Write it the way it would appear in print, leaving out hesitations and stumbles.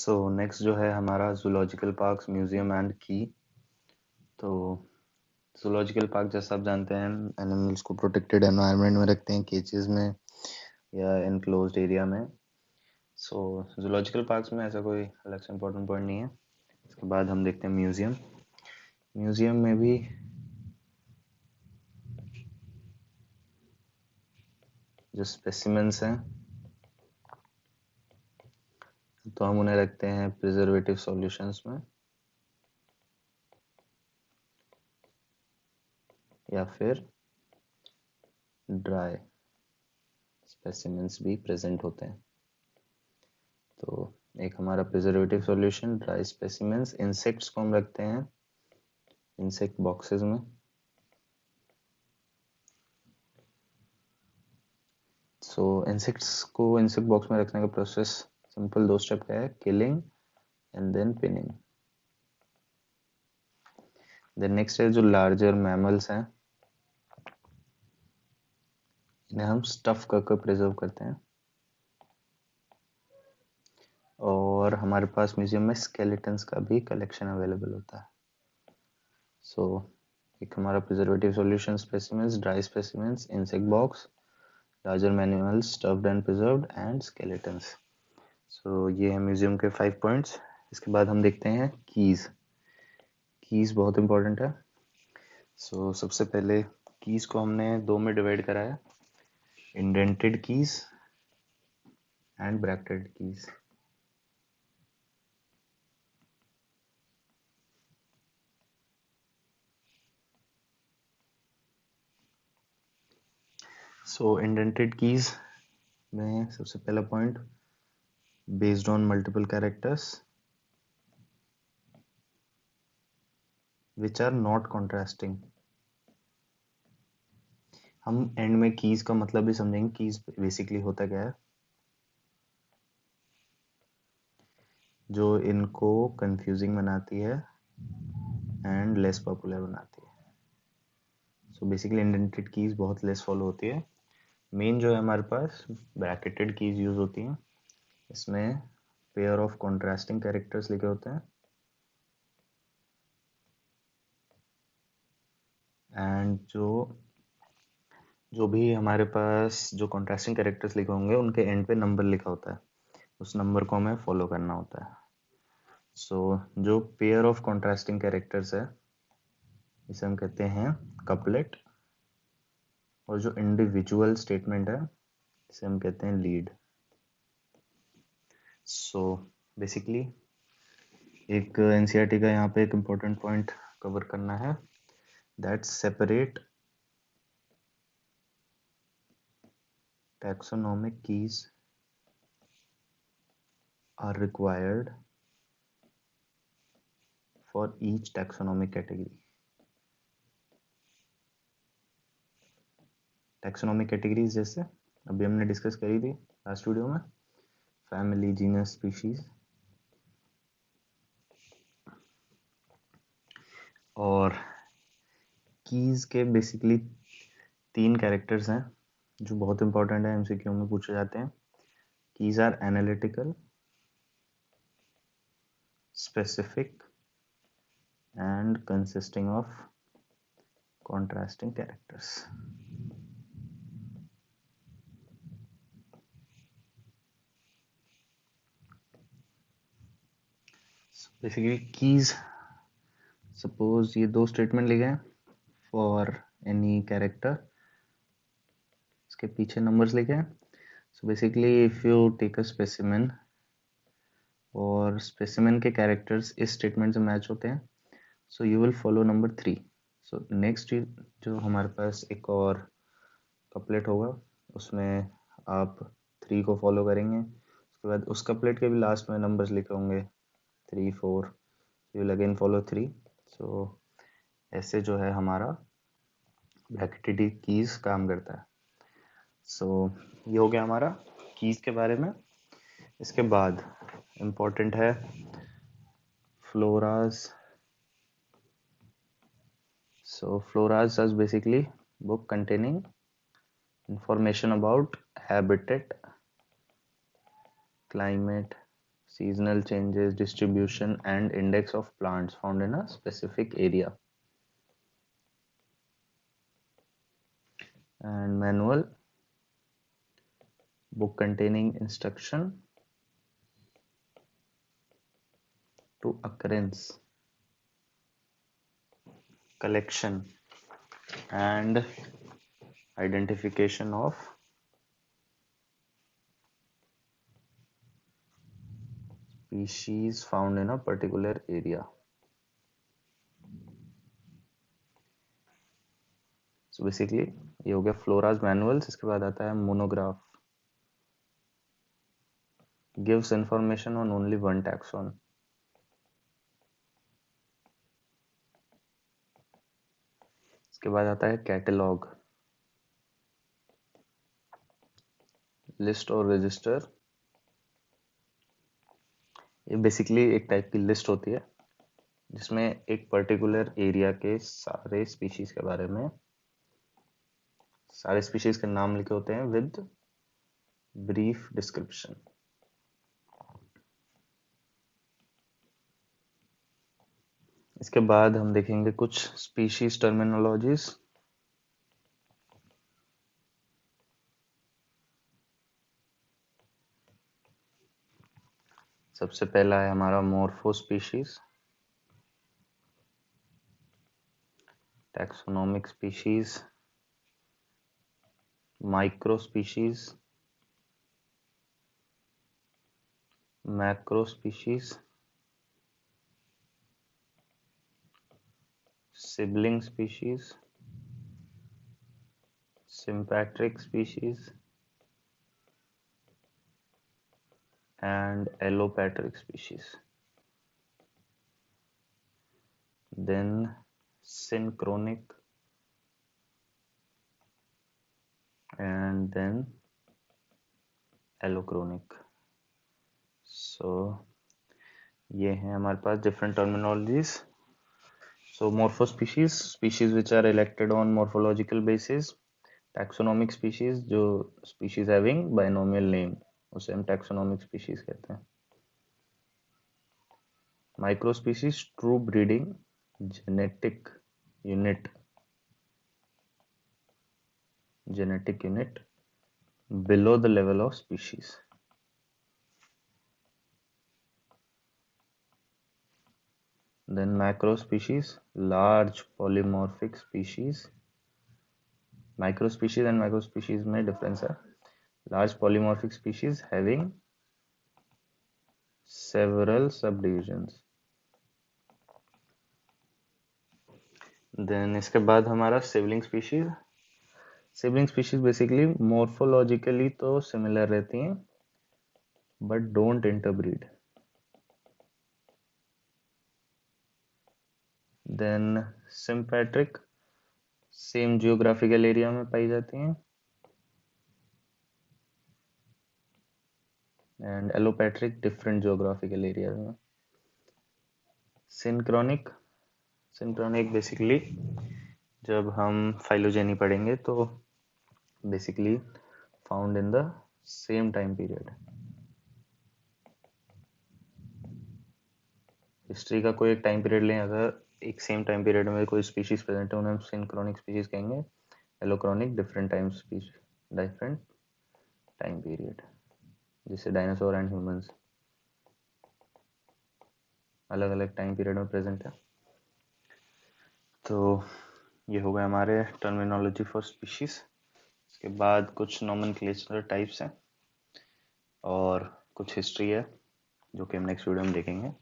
सो next जो है हमारा जूलॉजिकल पार्क्स म्यूजियम एंड की। तो जूलॉजिकल पार्क जैसा आप जानते हैं एनिमल्स को प्रोटेक्टेड एनवायरनमेंट में रखते हैं, केजेस में या इनक्लोज्ड एरिया में। सो जूलॉजिकल पार्क्स में ऐसा कोई अलग से इम्पोर्टेंट पॉइंट नहीं है। इसके बाद हम देखते हैं म्यूजियम। म्यूजियम में भी जो स्पेसिमेंस हैं तो हम उन्हें रखते हैं प्रिजर्वेटिव सॉल्यूशंस में या फिर ड्राई स्पेसिमेंस भी प्रेजेंट होते हैं। तो एक हमारा preservative solution, dry specimens. Insects को हम रखते हैं इंसेक्ट बॉक्सेस में। सो इंसेक्ट्स को इंसेक्ट बॉक्स में रखने का प्रोसेस सिंपल 2 स्टेप का है, killing and then pinning. Then next है जो लार्जर मैमल्स हैं, इन्हें हम स्टफ करके प्रिजर्व करते हैं। और हमारे पास म्यूजियम में स्केलेटन्स का भी कलेक्शन अवेलेबल होता है। सो एक हमारा preservative solution, specimens, dry specimens, insect box, larger manuals, stuffed and preserved and skeletons. So ये है म्यूजियम के 5 पॉइंट्स। इसके बाद हम देखते हैं कीज। कीज बहुत इंपॉर्टेंट है। सो सबसे पहले कीज को हमने 2 में डिवाइड करा है, indented keys and bracketed keys. So indented keys में सबसे पहला point, based on multiple characters which are not contrasting. हम एंड में कीज का मतलब भी समझेंगे, कीज बेसिकली होता क्या है, जो इनको कंफ्यूजिंग बनाती है एंड लेस पॉपुलर बनाती है। सो बेसिकली इंडेंटेड कीज बहुत लेस फॉलो होती है। मेन जो है हमारे पास ब्रैकेटेड कीज यूज होती हैं। इसमें पेयर ऑफ कॉन्ट्रास्टिंग कैरेक्टर्स लिखे होते हैं एंड जो भी हमारे पास जो कॉन्ट्रास्टिंग कैरेक्टर्स लिखे होंगे उनके एंड पे नंबर लिखा होता है, उस नंबर को हमें फॉलो करना होता है। सो जो पेयर ऑफ कॉन्ट्रास्टिंग कैरेक्टर्स है इसे हम कहते हैं कपलेट, और जो इंडिविजुअल स्टेटमेंट है इसे हम कहते हैं लीड। सो बेसिकली एक एनसीईआरटी का यहाँ पे एक इम्पोर्टेंट पॉइंट कवर करना है, that separate taxonomic keys are required for each taxonomic category. Taxonomic categories जैसे अभी हमने डिस्कस करी थी लास्ट वीडियो में, फैमिली, जीनस, स्पीशीज। और कीज के बेसिकली 3 कैरेक्टर्स हैं जो बहुत इंपॉर्टेंट है, एमसीक्यू में पूछे जाते हैं। Keys are analytical, specific and consisting of contrasting characters. Basically keys, suppose ये 2 स्टेटमेंट लिखे हैं फॉर एनी कैरेक्टर, इसके पीछे नंबर्स लिखे हैं। So basically if you take a specimen और स्पेसिमेन के कैरेक्टर्स इस स्टेटमेंट से मैच होते हैं, so you will follow number 3। So next जो हमारे पास एक और कपलेट होगा उसमें आप 3 को फॉलो करेंगे। उसके बाद उस कपलेट के भी लास्ट में नंबर्स लिखे होंगे 3, 4, यू विल अगेन फॉलो 3। सो ऐसे जो है हमारा ब्रैकेटेड कीज काम करता है। सो ये हो गया हमारा कीज के बारे में। इसके बाद इम्पोर्टेंट है floras. So floras is basically book containing information about habitat, climate, seasonal changes, distribution and index of plants found in a specific area. And manual, book containing instruction to occurrence, collection and identification of species found in a particular area. So basically ये हो गया फ्लोराज manuals. इसके बाद आता है monograph, gives information on only one taxon. इसके बाद आता है कैटलॉग, लिस्ट और रजिस्टर. ये बेसिकली एक टाइप की लिस्ट होती है जिसमें एक पर्टिकुलर एरिया के सारे स्पीशीज के बारे में, सारे स्पीशीज के नाम लिखे होते हैं विद ब्रीफ डिस्क्रिप्शन. इसके बाद हम देखेंगे कुछ स्पीशीज टर्मिनोलॉजीज. सबसे पहला है हमारा मोर्फो species, taxonomic species, micro species, macro species, sibling species, sympatric species and allopatric species. Then synchronic and then allochronic. So ये हैं हमारे पास different terminologies. So morphospecies, species which are elected on morphological basis. Taxonomic species, जो species having binomial name, उसे हम taxonomic species कहते हैं. Microspecies, true breeding genetic unit below the level of species. Then macro species, large polymorphic species. Micro species and macro species में difference है. Large polymorphic species having several subdivisions. Then इसके बाद हमारा sibling species. Sibling species basically morphologically तो similar रहती हैं but don't interbreed. Then sympatric, same geographical area में पाई जाती हैं. And allopatric, different geographical areas में. Synchronic basically जब हम phylogeny पढ़ेंगे तो basically found in the same time period. History का कोई एक टाइम पीरियड लें, अगर एक सेम टाइम पीरियड में कोई स्पीशीज प्रेजेंट है उन्हें हम सिंक्रोनिक स्पीशीज कहेंगे. एलोक्रोनिक डिफरेंट टाइम पीरियड, जैसे डायनासोर एंड ह्यूमंस अलग अलग टाइम पीरियड में प्रेजेंट है. तो ये हो गए हमारे टर्मिनोलॉजी फॉर स्पीशीज. इसके बाद कुछ नोमेनक्लेचर टाइप्स हैं और कुछ हिस्ट्री है जो कि हम नेक्स्ट वीडियो में देखेंगे.